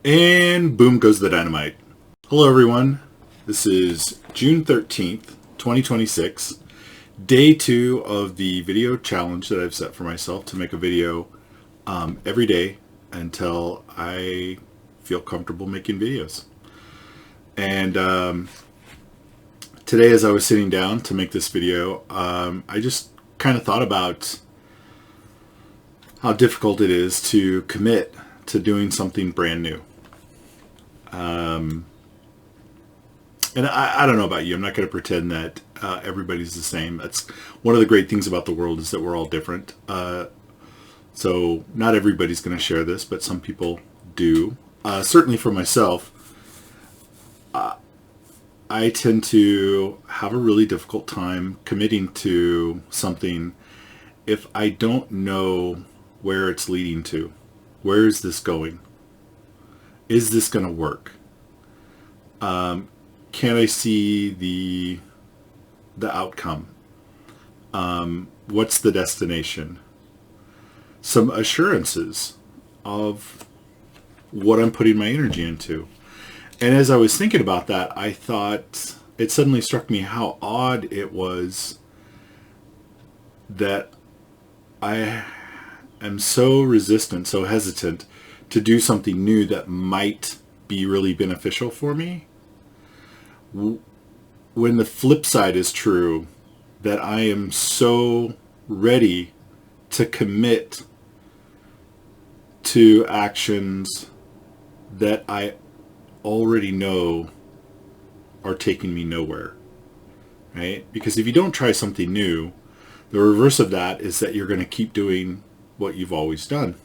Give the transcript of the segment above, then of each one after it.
And boom goes the dynamite. Hello, everyone. This is June 13th, 2026, day 2 of the video challenge that I've set for myself to make a video every day until I feel comfortable making videos. And today, as I was sitting down to make this video, I just kind of thought about how difficult it is to commit to doing something brand new. And I don't know about you. I'm not going to pretend that everybody's the same. That's one of the great things about the world, is that we're all different. So not everybody's going to share this, but some people do. Certainly for myself, I tend to have a really difficult time committing to something if I don't know where it's leading to. Where is this going? Is this going to work? Can I see the outcome? What's the destination? Some assurances of what I'm putting my energy into. And as I was thinking about that, I thought, it suddenly struck me how odd it was that I am so resistant, so hesitant to do something new that might be really beneficial for me, when the flip side is true, that I am so ready to commit to actions that I already know are taking me nowhere, right? Because if you don't try something new, the reverse of that is that you're going to keep doing what you've always done,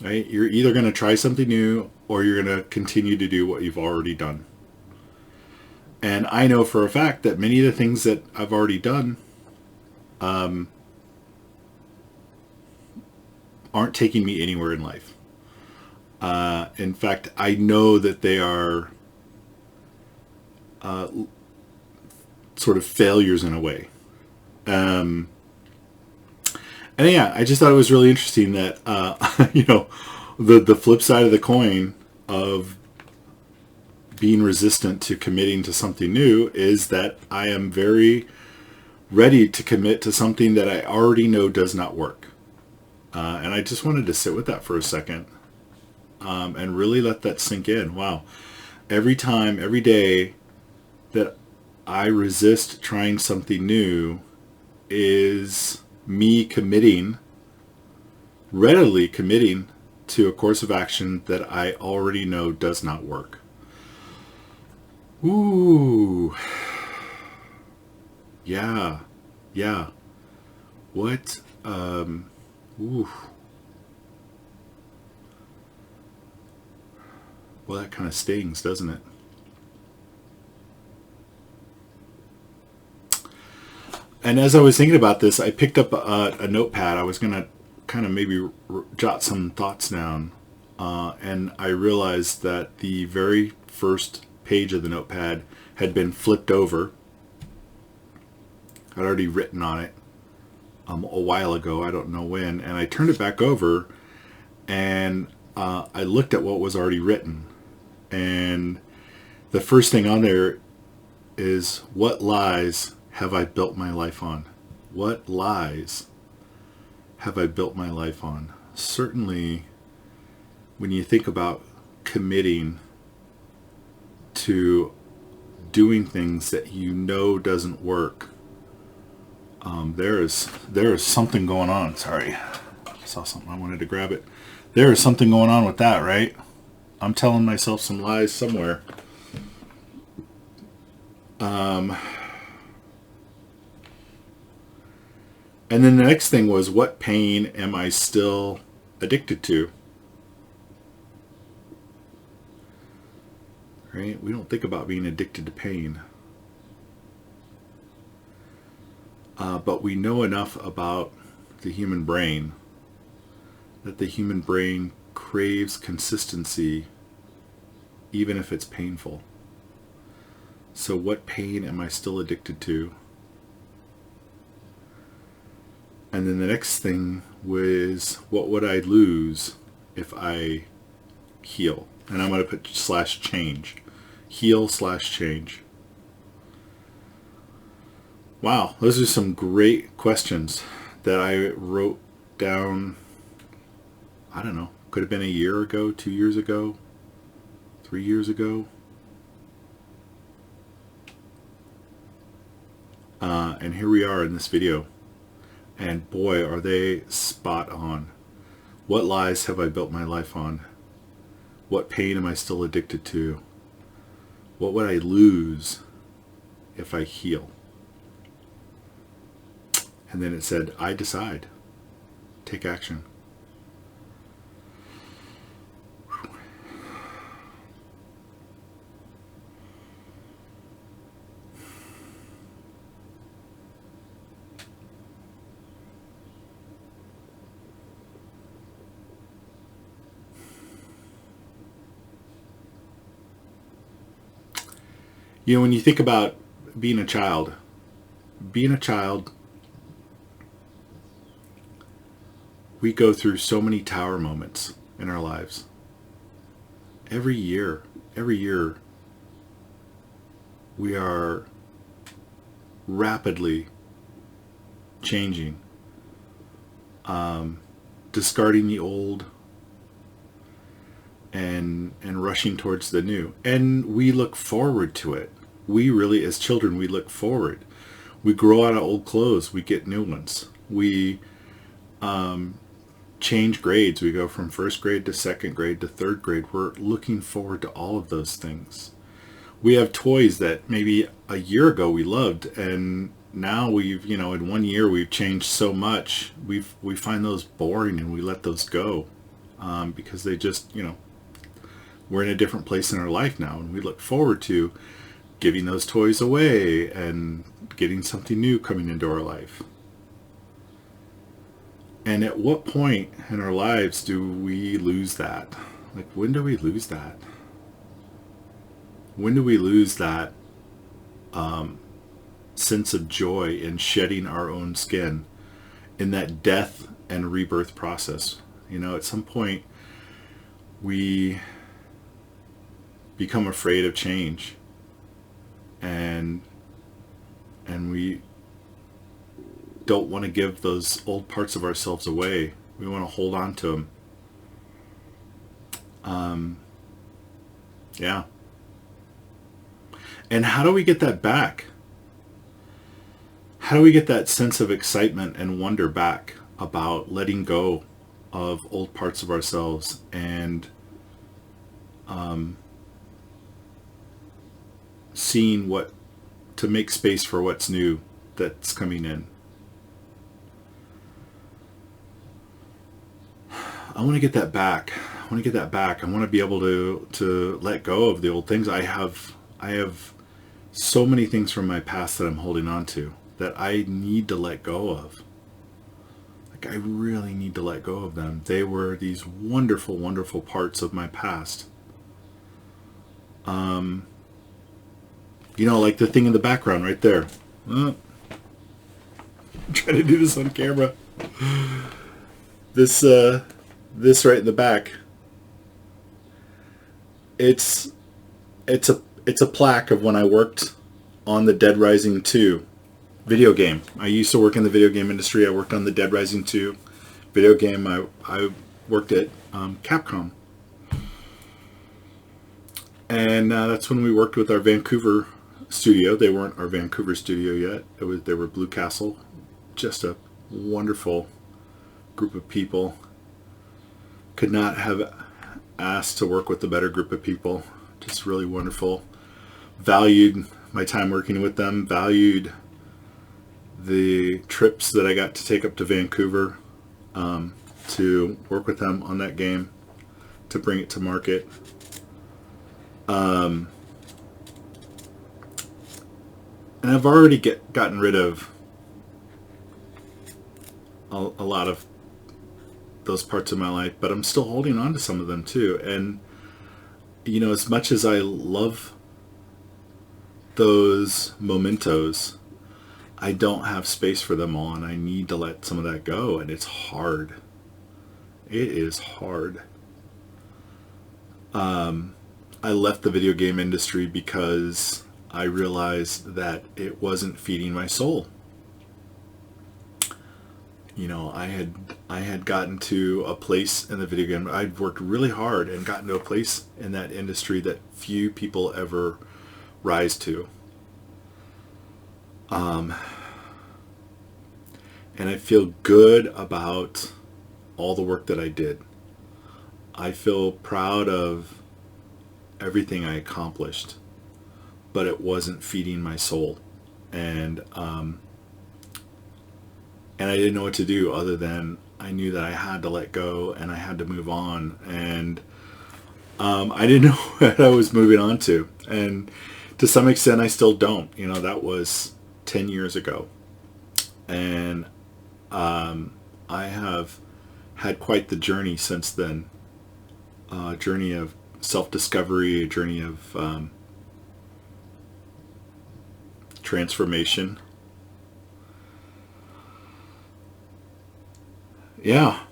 right? You're either going to try something new or you're going to continue to do what you've already done. And I know for a fact that many of the things that I've already done aren't taking me anywhere in life. In fact, I know that they are sort of failures in a way. And yeah, I just thought it was really interesting that, the flip side of the coin of being resistant to committing to something new is that I am very ready to commit to something that I already know does not work. And I just wanted to sit with that for a second and really let that sink in. Wow. Every time, every day that I resist trying something new is me readily committing to a course of action that I already know does not work. Ooh. Yeah. Yeah. What? Ooh. Well, that kind of stings, doesn't it? And as I was thinking about this, I picked up a notepad. I was going to kind of maybe jot some thoughts down. And I realized that the very first page of the notepad had been flipped over. I'd already written on it a while ago, I don't know when, and I turned it back over and I looked at what was already written. And the first thing on there is, what lies have I built my life on? What lies have I built my life on? Certainly, when you think about committing to doing things that you know doesn't work, there is something going on. Sorry, I saw something, I wanted to grab it. There is something going on with that, right? I'm telling myself some lies somewhere. And then the next thing was, what pain am I still addicted to? Right? We don't think about being addicted to pain. But we know enough about the human brain that the human brain craves consistency even if it's painful. So what pain am I still addicted to? And then the next thing was, what would I lose if I heal. And I'm going to put /change. Heal/change. Wow, those are some great questions that I wrote down, I don't know, could have been a year ago, 2 years ago, 3 years ago. And here we are in this video. And boy, are they spot on. What lies have I built my life on? What pain am I still addicted to? What would I lose if I heal? And then it said, I decide. Take action. You know, when you think about being a child, we go through so many tower moments in our lives. Every year, we are rapidly changing, discarding the old, and rushing towards the new. And we look forward to it. We really, as children, we look forward. We grow out of old clothes. We get new ones. We change grades. We go from first grade to second grade to third grade. We're looking forward to all of those things. We have toys that maybe a year ago we loved, and now we've, you know, in 1 year we've changed so much. We find those boring and we let those go because they just, you know, we're in a different place in our life now, and we look forward to giving those toys away and getting something new coming into our life. And at what point in our lives do we lose that? Like, when do we lose that? When do we lose that sense of joy in shedding our own skin in that death and rebirth process? You know, at some point we become afraid of change, and we don't want to give those old parts of ourselves away. We want to hold on to them. Yeah. And how do we get that back? How do we get that sense of excitement and wonder back about letting go of old parts of ourselves and seeing what, to make space for what's new that's coming in? I want to get that back. I want to be able to let go of the old things. I have so many things from my past that I'm holding on to that I need to let go of. Like, I really need to let go of them. They were these wonderful, wonderful parts of my past. You know, like the thing in the background right there. I'm trying to do this on camera. This right in the back. It's a plaque of when I worked on the Dead Rising 2 video game. I used to work in the video game industry. I worked on the Dead Rising 2 video game. I worked at Capcom. And that's when we worked with our Vancouver studio. They weren't our Vancouver studio yet. They were Blue Castle. Just a wonderful group of people. Could not have asked to work with a better group of people. Just really wonderful. Valued my time working with them. Valued the trips that I got to take up to Vancouver to work with them on that game, to bring it to market. And I've already gotten rid of a lot of those parts of my life, but I'm still holding on to some of them too. And you know, as much as I love those mementos, I don't have space for them all, and I need to let some of that go, and it's hard. It is hard. I left the video game industry because I realized that it wasn't feeding my soul. You know, I had gotten to a place in the video game. I'd worked really hard and gotten to a place in that industry that few people ever rise to. And I feel good about all the work that I did. I feel proud of everything I accomplished, but it wasn't feeding my soul. And I didn't know what to do other than I knew that I had to let go and I had to move on. And I didn't know what I was moving on to. And to some extent, I still don't. You know, that was 10 years ago. And I have had quite the journey since then. A journey of self-discovery, a journey of transformation. Yeah.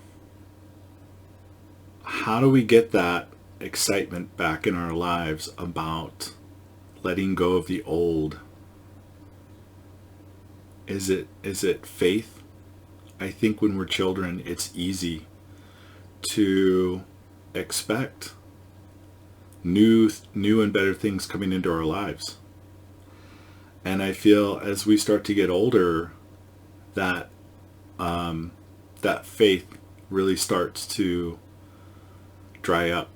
How do we get that excitement back in our lives about letting go of the old? Is it faith? I think when we're children, it's easy to expect new and better things coming into our lives. And I feel as we start to get older, that that faith really starts to dry up.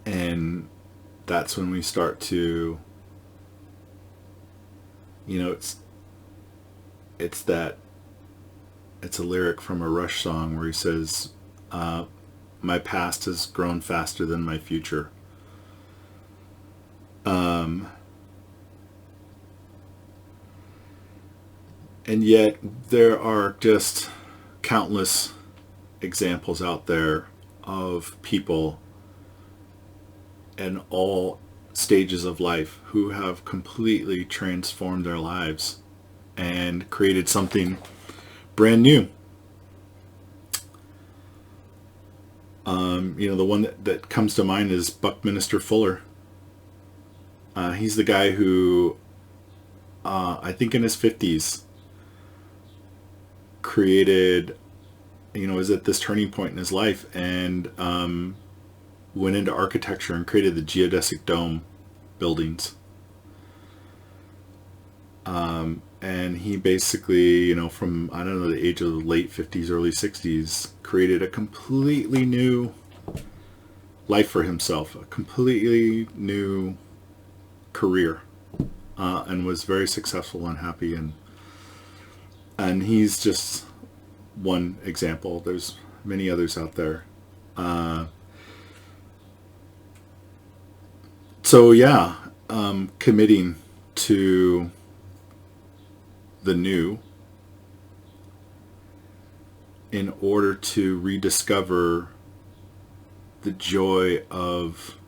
And that's when we start to, you know, it's a lyric from a Rush song where he says, my past has grown faster than my future. And yet there are just countless examples out there of people in all stages of life who have completely transformed their lives and created something brand new. You know, the one that comes to mind is Buckminster Fuller. He's the guy who, I think in his 50s, created, you know, was at this turning point in his life and went into architecture and created the geodesic dome buildings. And he basically, you know, from, I don't know, the age of the late 50s, early 60s, created a completely new life for himself, a completely new career, and was very successful and happy. And he's just one example. There's many others out there. So yeah, committing to the new in order to rediscover the joy of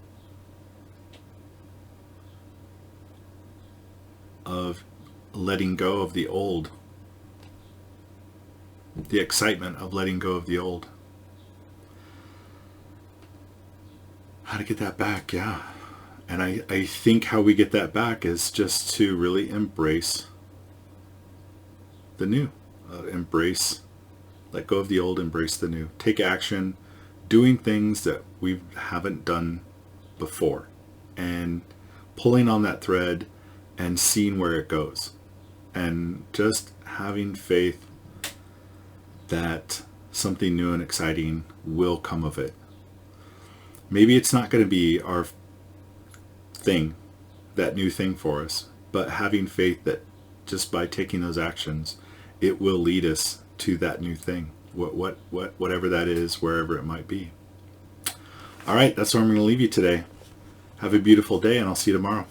letting go of the old, the excitement of letting go of the old. How to get that back, yeah. And I think how we get that back is just to really embrace the new. Let go of the old, embrace the new. Take action, doing things that we haven't done before, and pulling on that thread and seeing where it goes. And just having faith that something new and exciting will come of it. Maybe it's not going to be our thing, that new thing for us, but having faith that just by taking those actions, it will lead us to that new thing, whatever that is, wherever it might be. All right, that's where I'm going to leave you today. Have a beautiful day, and I'll see you tomorrow.